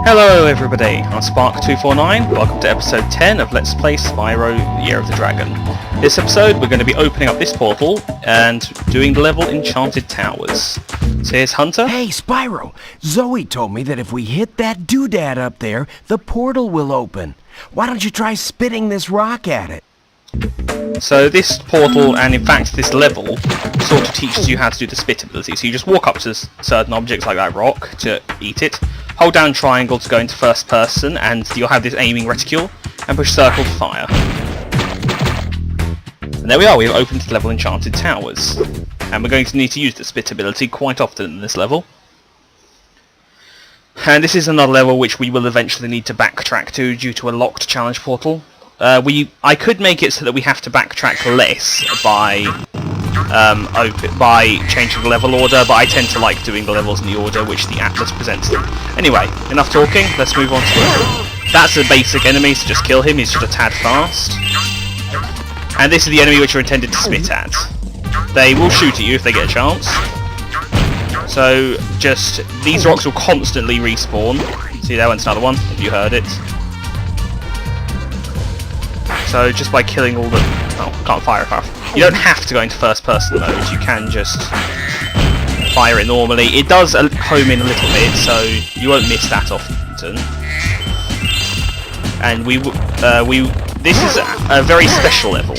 Hello everybody, I'm Spark249, welcome to episode 10 of Let's Play Spyro, the Year of the Dragon. This episode we're going to be opening up this portal and doing the level Enchanted Towers. So here's Hunter. Hey Spyro, Zoe told me that if we hit that doodad up there, the portal will open. Why don't you try spitting this rock at it? So this portal, and in fact this level, sort of teaches you how to do the spit ability. So you just walk up to certain objects like that rock to eat it, hold down triangle to go into first person, and you'll have this aiming reticule, and push circle to fire. And there we are, we've opened the level Enchanted Towers. And we're going to need to use the spit ability quite often in this level. And this is another level which we will eventually need to backtrack to due to a locked challenge portal. I could make it so that we have to backtrack less by changing the level order, but I tend to like doing the levels in the order which the Atlas presents them. Anyway, enough talking, let's move on to it. That's a basic enemy, so just kill him, he's just a tad fast. And this is the enemy which you're intended to spit at. They will shoot at you if they get a chance. So, these rocks will constantly respawn. See, there went another one, if you heard it. So just by killing all the... oh, can't fire it. You don't have to go into first person mode, you can just fire it normally. It does home in a little bit, so you won't miss that often. And this is a very special level,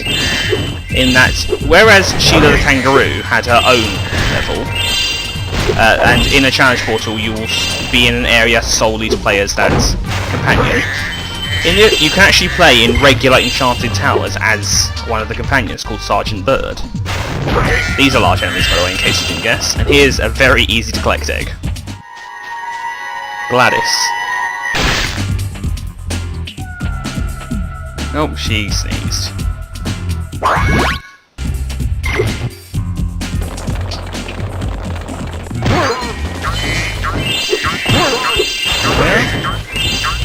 in that whereas Sheila the Kangaroo had her own level, and in a challenge portal you will be in an area solely to play as that companion. You can actually play in regular Enchanted Towers as one of the companions called Sergeant Byrd. These are large enemies, by the way, in case you didn't guess. And here's a very easy to collect egg. Gladys. Oh, she sneezed.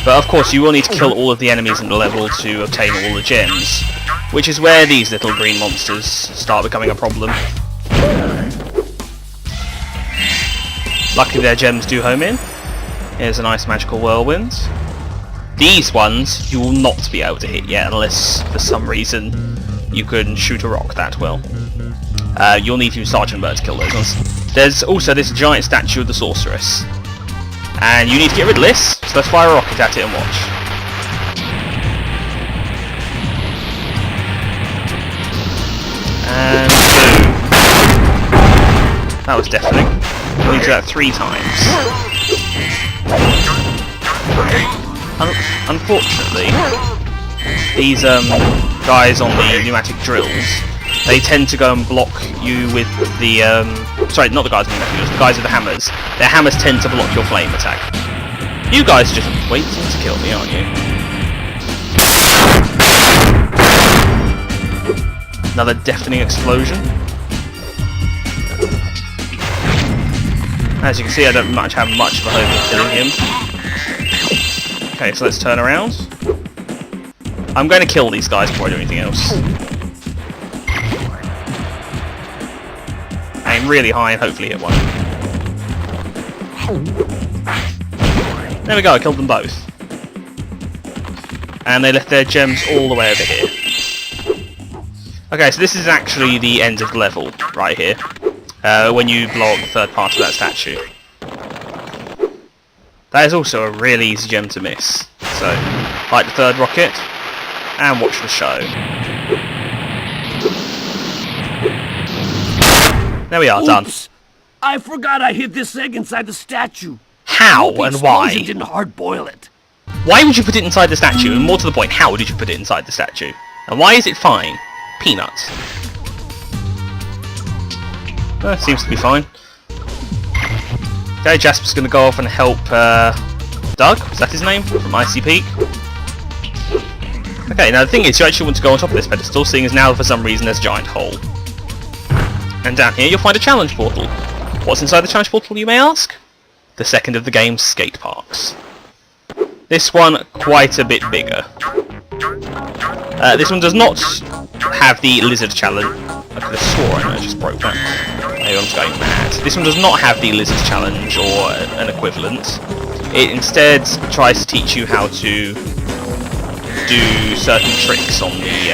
But of course you will need to kill all of the enemies in the level to obtain all the gems, which is where these little green monsters start becoming a problem. Luckily their gems do home in. Here's a nice magical whirlwind. These ones you will not be able to hit yet unless for some reason you can shoot a rock that well. You'll need to use Sergeant Byrd to kill those ones. There's also this giant statue of the sorceress. And you need to get rid of this, so let's fire a rocket at it and watch. And boom. That was deafening. We need to do that 3 times. Unfortunately, these guys on the pneumatic drills, they tend to go and block you with the, sorry, not the guys with the pneumatic drills, the guys with the hammers. Their hammers tend to block your flame attack. You guys are just waiting to kill me, aren't you? Another deafening explosion. As you can see, I don't have much of a hope of killing him. Okay, so let's turn around. I'm going to kill these guys before I do anything else. Aim really high and hopefully hit one. There we go, I killed them both. And they left their gems all the way over here. Okay, so this is actually the end of the level, right here. When you blow up the third part of that statue. That is also a really easy gem to miss. So, light the third rocket, and watch the show. There we are, done. I forgot I hid this egg inside the statue. How and why? The didn't hard boil it. Why would you put it inside the statue? And more to the point, how did you put it inside the statue? And why is it fine? Peanuts. Seems to be fine. Okay, Jasper's going to go off and help Doug, is that his name? From Icy Peak. Okay, now the thing is, you actually want to go on top of this pedestal, seeing as now for some reason there's a giant hole. And down here you'll find a challenge portal. What's inside the challenge portal, you may ask? The second of the game's skate parks. This one quite a bit bigger. This one does not have the lizard challenge. I could have sworn I just broke that. Maybe I'm just going mad. This one does not have the lizard challenge or an equivalent. it instead tries to teach you how to do certain tricks on the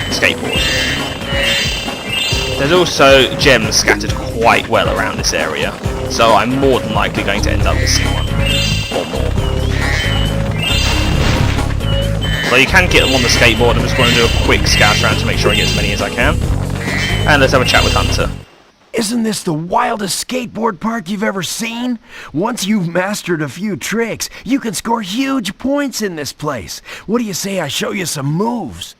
skateboard. There's also gems scattered quite well around this area, so I'm more than likely going to end up missing one or more. So you can get them on the skateboard. I'm just going to do a quick scout around to make sure I get as many as I can. And let's have a chat with Hunter. Isn't this the wildest skateboard park you've ever seen? Once you've mastered a few tricks, you can score huge points in this place. What do you say I show you some moves?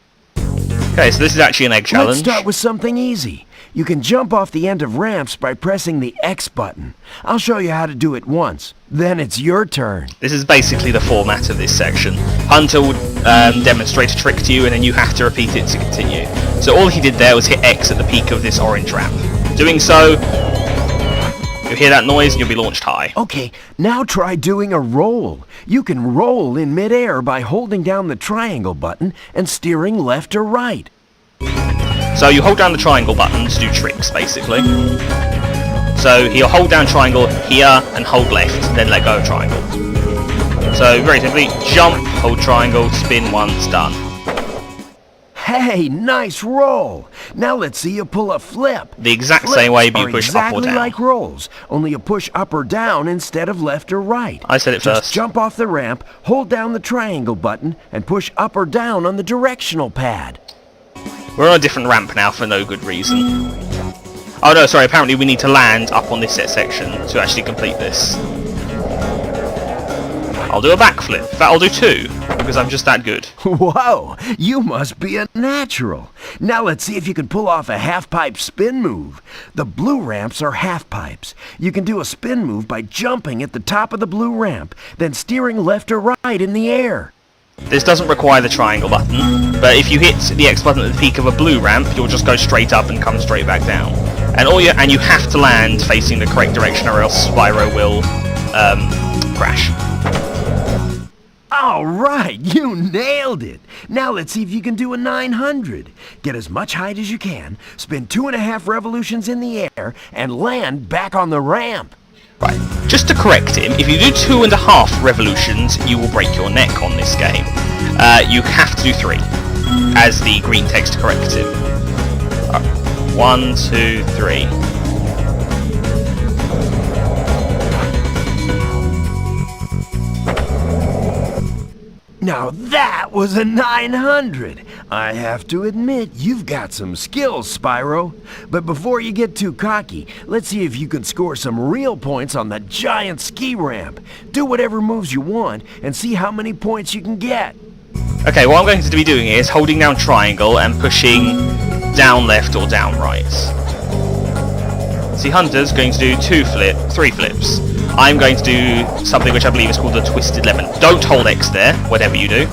Okay, so this is actually an egg challenge. Let's start with something easy. You can jump off the end of ramps by pressing the X button. I'll show you how to do it once. Then it's your turn. This is basically the format of this section. Hunter will demonstrate a trick to you, and then you have to repeat it to continue. So all he did there was hit X at the peak of this orange ramp. Doing so, you'll hear that noise and you'll be launched high. Okay, now try doing a roll. You can roll in midair by holding down the triangle button and steering left or right. So you hold down the triangle button to do tricks, basically. So he'll hold down triangle here and hold left, then let go of triangle. So very simply, jump, hold triangle, spin once, done. Hey, nice roll! Now let's see you pull a flip. The exact same way you push up or exactly down. like rolls, only you push up or down instead of left or right. I said it Just first. jump off the ramp, hold down the triangle button, and push up or down on the directional pad. We're on a different ramp now for no good reason. Oh no, sorry, apparently we need to land up on this set section to actually complete this. I'll do a backflip. In fact, I'll do two, because I'm just that good. Whoa, you must be a natural. Now let's see if you can pull off a half-pipe spin move. The blue ramps are half-pipes. You can do a spin move by jumping at the top of the blue ramp, then steering left or right in the air. This doesn't require the triangle button, but if you hit the X button at the peak of a blue ramp, you'll just go straight up and come straight back down. And you have to land facing the correct direction, or else Spyro will crash. All right, you nailed it. Now let's see if you can do a 900. Get as much height as you can, spin 2.5 revolutions in the air, and land back on the ramp. Right, just to correct him, if you do 2.5 revolutions, you will break your neck on this game. You have to do 3, as the green text corrects him. 1, 2, 3. Now that was a 900. I have to admit, you've got some skills, Spyro. But before you get too cocky, let's see if you can score some real points on the giant ski ramp. Do whatever moves you want and see how many points you can get. Okay, what I'm going to be doing is holding down triangle and pushing down left or down right. See, Hunter's going to do 3 flips. I'm going to do something which I believe is called the Twisted Lemon. Don't hold X there, whatever you do.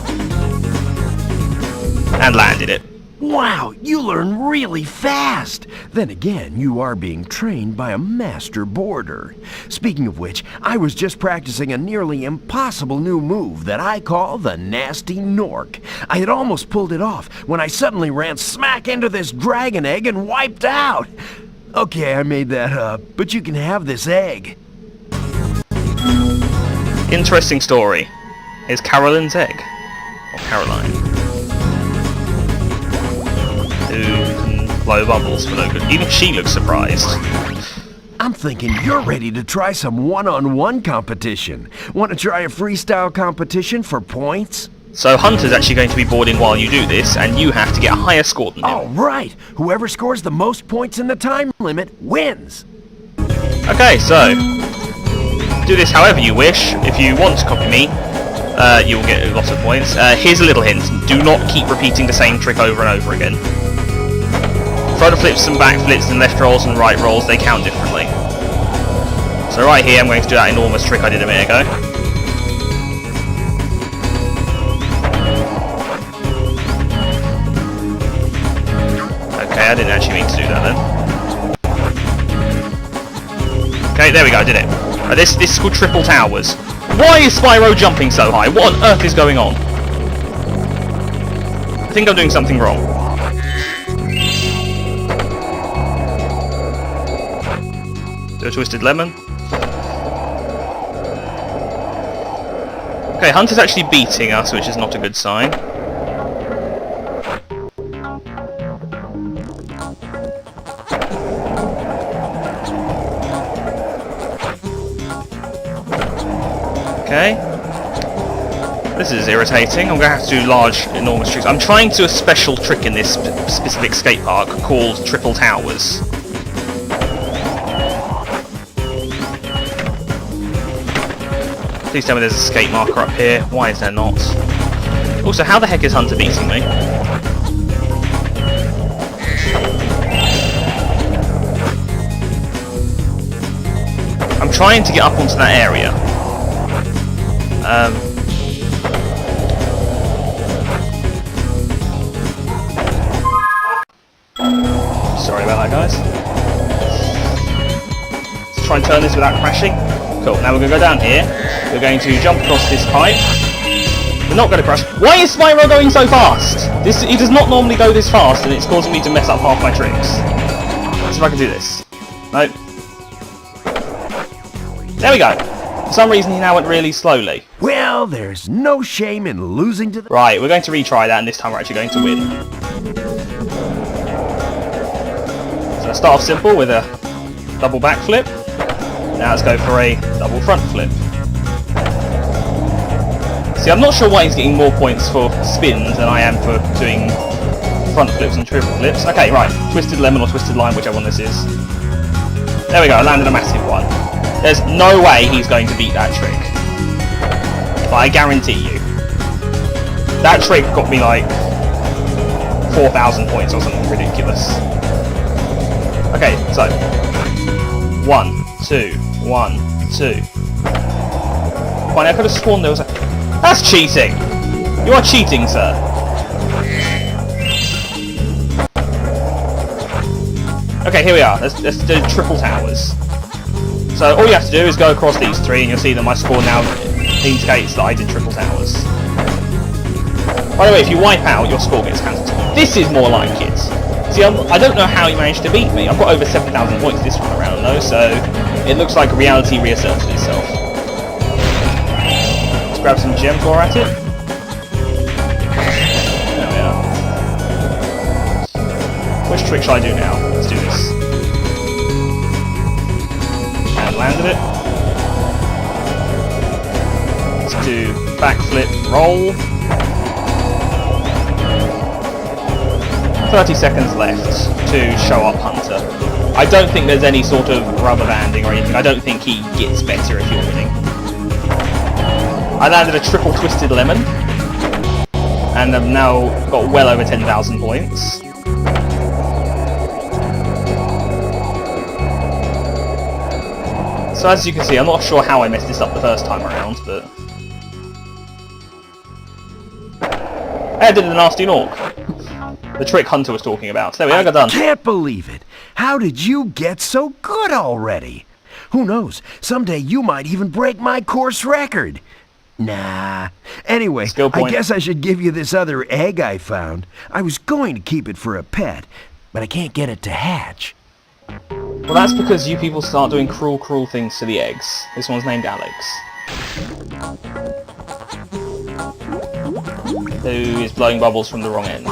And landed it. Wow, you learn really fast. Then again, you are being trained by a master boarder. Speaking of which, I was just practicing a nearly impossible new move that I call the Nasty Nork. I had almost pulled it off when I suddenly ran smack into this dragon egg and wiped out. Okay, I made that up, but you can have this egg. Interesting story. Here's Caroline's egg. Or Caroline. Who can blow bubbles for no good. Even she looks surprised. I'm thinking you're ready to try some one-on-one competition. Want to try a freestyle competition for points? So Hunter's actually going to be boarding while you do this, and you have to get a higher score than him. All right. Whoever scores the most points in the time limit wins. Okay, so do this however you wish. If you want to copy me, you'll get a lot of points. Here's a little hint. Do not keep repeating the same trick over and over again. Front flips and back flips and left rolls and right rolls, they count differently. So right here I'm going to do that enormous trick I did a minute ago. Okay, I didn't actually mean to do that then. Okay, there we go, I did it. This is called Triple Towers. Why is Spyro jumping so high? What on earth is going on? I think I'm doing something wrong. Do a Twisted Lemon. Okay, Hunter's actually beating us, which is not a good sign. Okay. This is irritating. I'm going to have to do large, enormous tricks. I'm trying to do a special trick in this specific skate park called Triple Towers. Please tell me there's a skate marker up here. Why is there not? Also, how the heck is Hunter beating me? I'm trying to get up onto that area. Sorry about that, guys. Let's try and turn this without crashing. Cool, now we're going to go down here. We're going to jump across this pipe. We're not going to crash. Why is Spyro going so fast? He does not normally go this fast, and it's causing me to mess up half my tricks. Let's see if I can do this. Nope. There we go. For some reason he now went really slowly. Well, there's no shame in losing to the... Right, we're going to retry that, and this time we're actually going to win. So let's start off simple with a double backflip. Now let's go for a double front flip. See, I'm not sure why he's getting more points for spins than I am for doing front flips and triple flips. Okay, right. Twisted lemon or twisted lime, whichever one this is. There we go, I landed a massive one. There's no way he's going to beat that trick. But I guarantee you. That trick got me like 4,000 points or something ridiculous. Okay, so 1, 2, 1, 2. Fine, I could have sworn there was a... That's cheating! You are cheating, sir. Okay, here we are. Let's do triple towers. So all you have to do is go across these three and you'll see that my score now indicates that I did triple towers. By the way, if you wipe out, your score gets cancelled. This is more like it. See, I don't know how you managed to beat me. I've got over 7,000 points this one around though, so it looks like reality reasserted itself. Let's grab some gems while we're at it. There we are. Which trick shall I do now? Let's do this. And landed it. Let's do backflip roll. 30 seconds left to show up Hunter. I don't think there's any sort of rubber banding or anything. I don't think he gets better if you're winning. I landed a triple twisted lemon. And I've now got well over 10,000 points. So as you can see, I'm not sure how I messed this up the first time around, but... Hey, I did the nasty nork. The trick Hunter was talking about. There we are, got done. I can't believe it. How did you get so good already? Who knows, someday you might even break my course record. Nah. Anyway, I guess I should give you this other egg I found. I was going to keep it for a pet, but I can't get it to hatch. Well, that's because you people start doing cruel, cruel things to the eggs. This one's named Alex. Who is blowing bubbles from the wrong end.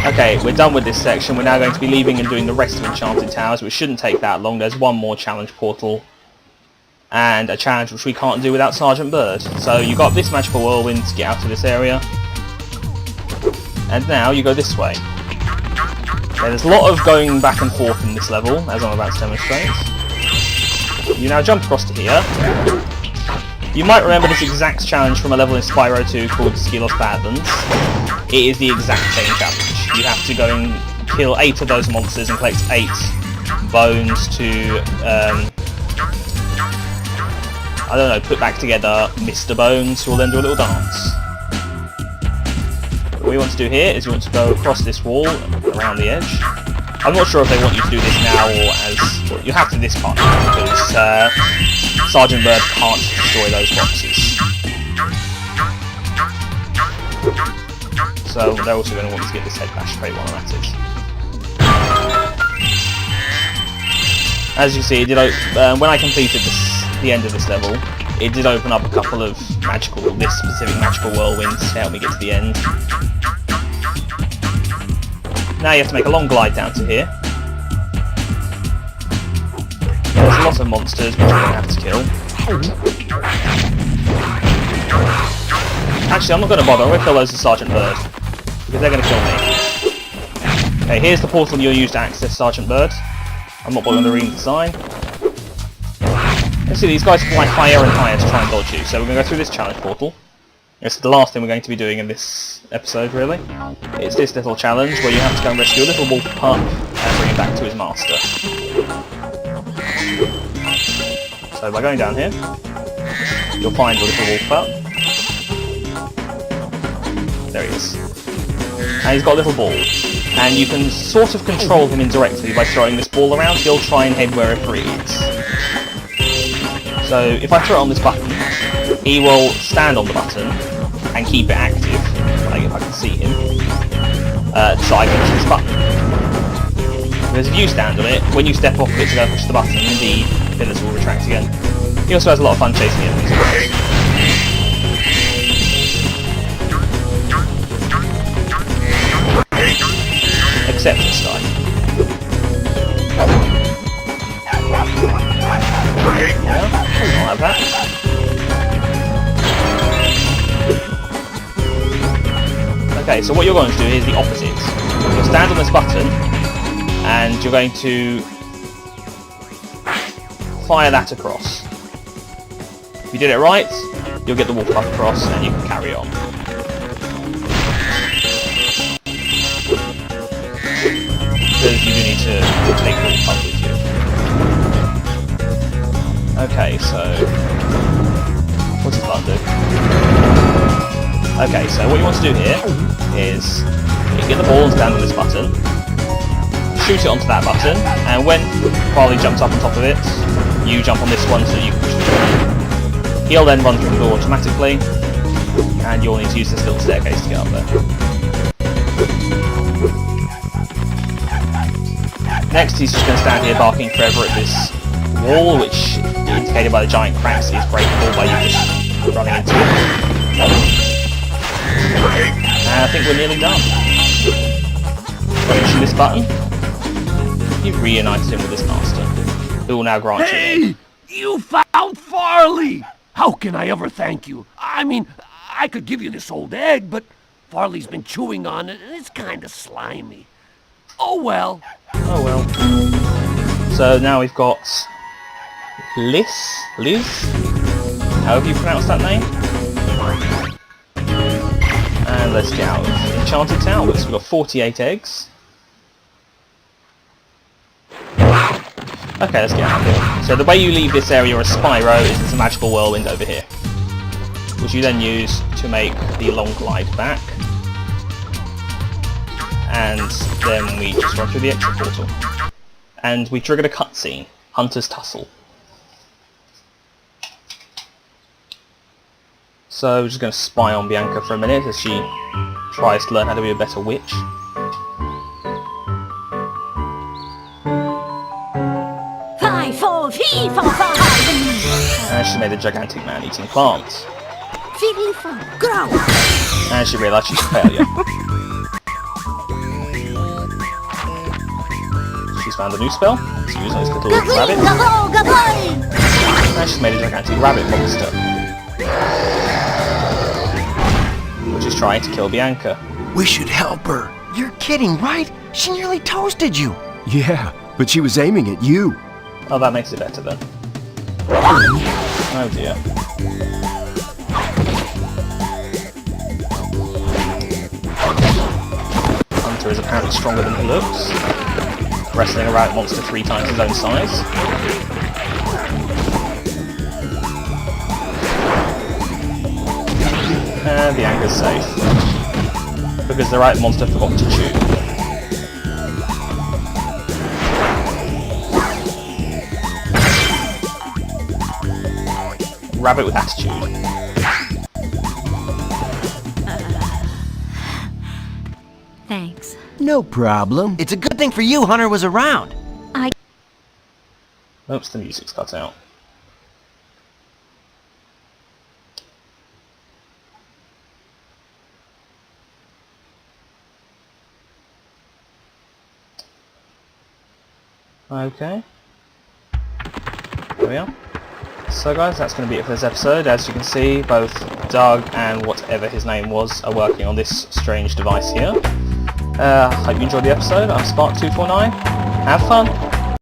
Okay, we're done with this section. We're now going to be leaving and doing the rest of Enchanted Towers, which shouldn't take that long. There's one more challenge portal. And a challenge which we can't do without Sergeant Byrd. So you got this magical whirlwind to get out of this area. And now you go this way. Okay, there's a lot of going back and forth in this level, as I'm about to demonstrate. You now jump across to here. You might remember this exact challenge from a level in Spyro 2 called Skilos Badlands. It is the exact same challenge. You have to go and kill 8 of those monsters and collect 8 bones to, I don't know, put back together Mr. Bones, who will then do a little dance. What we want to do here is we want to go across this wall, around the edge. I'm not sure if they want you to do this now or as... Well, you have to this part now, because Sergeant Byrd can't destroy those boxes. So they're also going to want to get this head bash straight while I'm at it. As you see, when I completed this to the end of this level, it did open up a couple of this specific magical whirlwinds to help me get to the end. Now you have to make a long glide down to here. There's a lot of monsters which we're going to have to kill. Actually, I'm not going to bother. I'm going to kill those of Sergeant Byrd, because they're going to kill me. Okay, here's the portal you'll use to access Sergeant Byrd. I'm not bothering to read the sign. See, these guys fly higher and higher to try and dodge you, so we're going to go through this challenge portal. This is the last thing we're going to be doing in this episode, really. It's this little challenge where you have to go and rescue a little wolf pup and bring him back to his master. So by going down here, you'll find the little wolf pup. There he is. And he's got a little ball. And you can sort of control him indirectly by throwing this ball around. He'll try and head wherever it is. So if I throw it on this button, he will stand on the button and keep it active, like if I can see him, so I can push this button. Because if you stand on it, when you step off of it to go push the button, the pillars will retract again. He also has a lot of fun chasing enemies. Except this guy. Yeah, I'll have that. Okay, so what you're going to do is the opposite. You'll stand on this button, and you're going to fire that across. If you did it right, you'll get the wolf pup across, and you can carry on. Because you do need to take the wolf pup with you. Okay, so what's this button do? Okay, so what you want to do here is you get the ball and stand on this button, shoot it onto that button, and when Farley jumps up on top of it, you jump on this one so you can push the door. He'll then run through the door automatically, and you'll need to use this little staircase to get up there. Next, he's just going to stand here barking forever at this wall, which indicated by the giant cracks is breakable by you just running into it. And I think we're nearly done. Pushing this button, you've reunited him with his master, who will now grant you. Hey! You found Farley! How can I ever thank you? I mean, I could give you this old egg, but Farley's been chewing on it and it's kind of slimy. Oh well. Oh well. So now we've got Liz, however you pronounce that name. And let's get out of Enchanted Towers. We've got 48 eggs. Okay, let's get out of here. So the way you leave this area as Spyro is there's a magical whirlwind over here, which you then use to make the long glide back. And then we just run through the exit portal. And we triggered a cutscene, Hunter's Tussle. So we're just going to spy on Bianca for a minute as she tries to learn how to be a better witch. And she made a gigantic man-eating plant. And she realised she's a failure. She's found a new spell to use on this little rabbit. And she's made a gigantic rabbit monster, which is trying to kill Bianca. We should help her. You're kidding, right? She nearly toasted you. Yeah, but she was aiming at you. Oh, that makes it better then. Oh dear. Hunter is apparently stronger than he looks, wrestling a rabbit monster 3 times his own size. And Bianca's safe, because the rabbit monster forgot to chew. Rabbit with attitude. Thanks. No problem. It's a good thing for you Hunter was around. Oops, the music's cut out. Okay. There we are. So guys, that's going to be it for this episode. As you can see, both Doug and whatever his name was are working on this strange device here. Hope you enjoyed the episode. I'm Spark249. Have fun!